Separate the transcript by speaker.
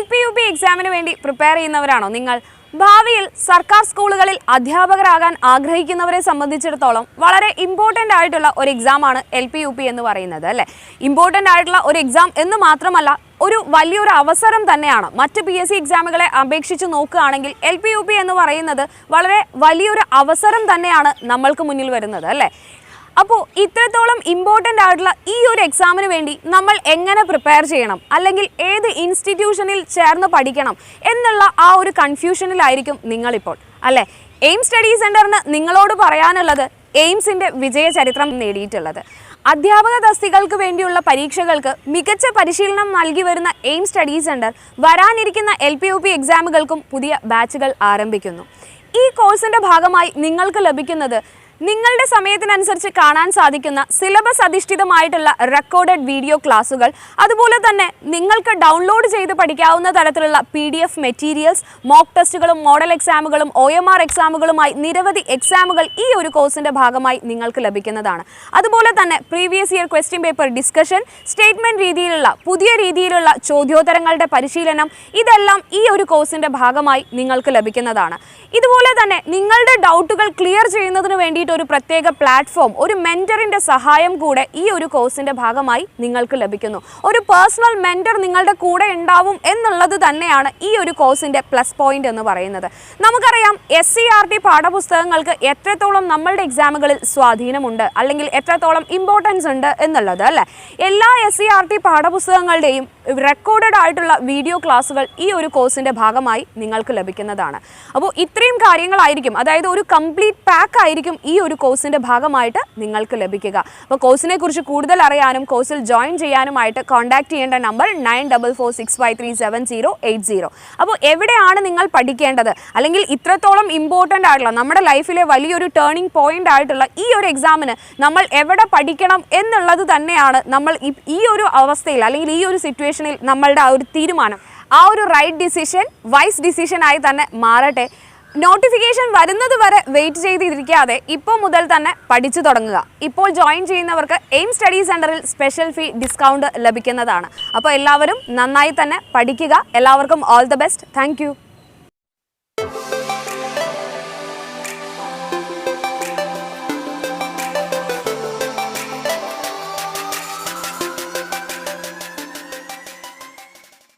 Speaker 1: LPUP എക്സാമിന് വേണ്ടി prepare ചെയ്യുന്നവരാണോ നിങ്ങൾ? ഭാവിയിൽ സർക്കാർ സ്കൂളുകളിൽ അധ്യാപകരാകാൻ ആഗ്രഹിക്കുന്നവരെ സംബന്ധിച്ചിടത്തോളം വളരെ ഇമ്പോർട്ടൻ്റ് ആയിട്ടുള്ള ഒരു എക്സാമാണ് LPUP എന്ന് പറയുന്നത് അല്ലേ. ഇമ്പോർട്ടൻ്റ് ആയിട്ടുള്ള ഒരു എക്സാം എന്ന് മാത്രമല്ല, ഒരു വലിയൊരു അവസരം തന്നെയാണ്. മറ്റ് PSC എക്സാമുകളെ അപേക്ഷിച്ച് നോക്കുകയാണെങ്കിൽ LPUP എന്ന് പറയുന്നത് വളരെ വലിയൊരു അവസരം തന്നെയാണ് നമ്മൾക്ക് മുന്നിൽ വരുന്നത് അല്ലേ. അപ്പോൾ ഇത്രത്തോളം ഇമ്പോർട്ടൻ്റ് ആയിട്ടുള്ള ഈ ഒരു എക്സാമിന് വേണ്ടി നമ്മൾ എങ്ങനെ പ്രിപ്പയർ ചെയ്യണം, അല്ലെങ്കിൽ ഏത് ഇൻസ്റ്റിറ്റ്യൂഷനിൽ ചേർന്ന് പഠിക്കണം എന്നുള്ള ആ ഒരു കൺഫ്യൂഷനിലായിരിക്കും നിങ്ങളിപ്പോൾ അല്ലേ. എയിം സ്റ്റഡി സെൻറ്ററിന് നിങ്ങളോട് പറയാനുള്ളത് എയിംസിൻ്റെ വിജയ ചരിത്രം നേടിയിട്ടുള്ളത് അധ്യാപക തസ്തികൾക്ക് വേണ്ടിയുള്ള പരീക്ഷകൾക്ക് മികച്ച പരിശീലനം നൽകി വരുന്ന എയിം സ്റ്റഡി സെൻറ്റർ വരാനിരിക്കുന്ന LPUP എക്സാമുകൾക്കും പുതിയ ബാച്ചുകൾ ആരംഭിക്കുന്നു. ഈ കോഴ്സിൻ്റെ ഭാഗമായി നിങ്ങൾക്ക് ലഭിക്കുന്നത് നിങ്ങളുടെ സമയത്തിനനുസരിച്ച് കാണാൻ സാധിക്കുന്ന സിലബസ് അധിഷ്ഠിതമായിട്ടുള്ള റെക്കോർഡഡ് വീഡിയോ ക്ലാസുകൾ, അതുപോലെ തന്നെ നിങ്ങൾക്ക് ഡൗൺലോഡ് ചെയ്ത് പഠിക്കാവുന്ന തരത്തിലുള്ള PDF മെറ്റീരിയൽസ്, മോക്ക് ടെസ്റ്റുകളും മോഡൽ എക്സാമുകളും OMR എക്സാമുകളുമായി നിരവധി എക്സാമുകൾ ഈ ഒരു കോഴ്സിൻ്റെ ഭാഗമായി നിങ്ങൾക്ക് ലഭിക്കുന്നതാണ്. അതുപോലെ തന്നെ previous year question paper discussion, statement രീതിയിലുള്ള പുതിയ രീതിയിലുള്ള ചോദ്യോത്തരങ്ങളുടെ പരിശീലനം, ഇതെല്ലാം ഈ ഒരു കോഴ്സിൻ്റെ ഭാഗമായി നിങ്ങൾക്ക് ലഭിക്കുന്നതാണ്. ഇതുപോലെ തന്നെ നിങ്ങളുടെ ഡൗട്ടുകൾ ക്ലിയർ ചെയ്യുന്നതിന് വേണ്ടി ഒരു പ്രത്യേക പ്ലാറ്റ്ഫോം, ഒരു മെന്ററിന്റെ സഹായം കൂടെ ഈ ഒരു കോഴ്സിന്റെ ഭാഗമായി നിങ്ങൾക്ക് ലഭിക്കുന്നു. ഒരു പേഴ്സണൽ മെന്റർ നിങ്ങളുടെ കൂടെ ഉണ്ടാവും എന്നുള്ളത് തന്നെയാണ് ഈ ഒരു കോഴ്സിന്റെ പ്ലസ് പോയിന്റ് എന്ന് പറയുന്നത്. നമുക്കറിയാം SCERT പാഠപുസ്തകങ്ങൾക്ക് എത്രത്തോളം നമ്മളുടെ എക്സാമുകളിൽ സ്വാധീനമുണ്ട്, അല്ലെങ്കിൽ എത്രത്തോളം ഇമ്പോർട്ടൻസ് ഉണ്ട് എന്നുള്ളത് അല്ലേ. എല്ലാ SCERT പാഠപുസ്തകങ്ങളുടെയും റെക്കോർഡഡ് ആയിട്ടുള്ള വീഡിയോ ക്ലാസുകൾ ഈ ഒരു കോഴ്സിന്റെ ഭാഗമായി നിങ്ങൾക്ക് ലഭിക്കുന്നതാണ്. അപ്പോൾ ഇത്രയും കാര്യങ്ങളായിരിക്കും, അതായത് ഒരു കംപ്ലീറ്റ് പാക്ക് ആയിരിക്കും ഈ ഒരു കോഴ്സിന്റെ ഭാഗമായിട്ട് നിങ്ങൾക്ക് ലഭിക്കുക. അപ്പോൾ കോഴ്സിനെ കുറിച്ച് കൂടുതൽ അറിയാനും കോഴ്സിൽ ജോയിൻ ചെയ്യാനുമായിട്ട് കോൺടാക്ട് ചെയ്യേണ്ട നമ്പർ 9446537080. അപ്പോൾ എവിടെയാണ് നിങ്ങൾ പഠിക്കേണ്ടത്, അല്ലെങ്കിൽ ഇത്രത്തോളം ഇമ്പോർട്ടൻ്റ് ആയിട്ടുള്ള നമ്മുടെ ലൈഫിലെ വലിയൊരു ടേണിംഗ് പോയിന്റ് ആയിട്ടുള്ള ഈ ഒരു എക്സാമിന് നമ്മൾ എവിടെ പഠിക്കണം എന്നുള്ളത് തന്നെയാണ് നമ്മൾ ഈ ഒരു അവസ്ഥയിൽ, അല്ലെങ്കിൽ ഈ ഒരു സിറ്റുവേഷനിൽ നമ്മളുടെ ആ ഒരു തീരുമാനം, ആ ഒരു റൈറ്റ് ഡിസിഷൻ വൈസ് ഡിസിഷൻ ആയി തന്നെ മാറട്ടെ. നോട്ടിഫിക്കേഷൻ വരുന്നത് വരെ വെയിറ്റ് ചെയ്തിരിക്കാതെ ഇപ്പോൾ മുതൽ തന്നെ പഠിച്ചു തുടങ്ങുക. ഇപ്പോൾ ജോയിൻ ചെയ്യുന്നവർക്ക് എയിം സ്റ്റഡി സെൻറ്ററിൽ സ്പെഷ്യൽ ഫീ ഡിസ്കൗണ്ട് ലഭിക്കുന്നതാണ്. അപ്പോൾ എല്ലാവരും നന്നായി തന്നെ പഠിക്കുക. എല്ലാവർക്കും ഓൾ ദ ബെസ്റ്റ്. താങ്ക്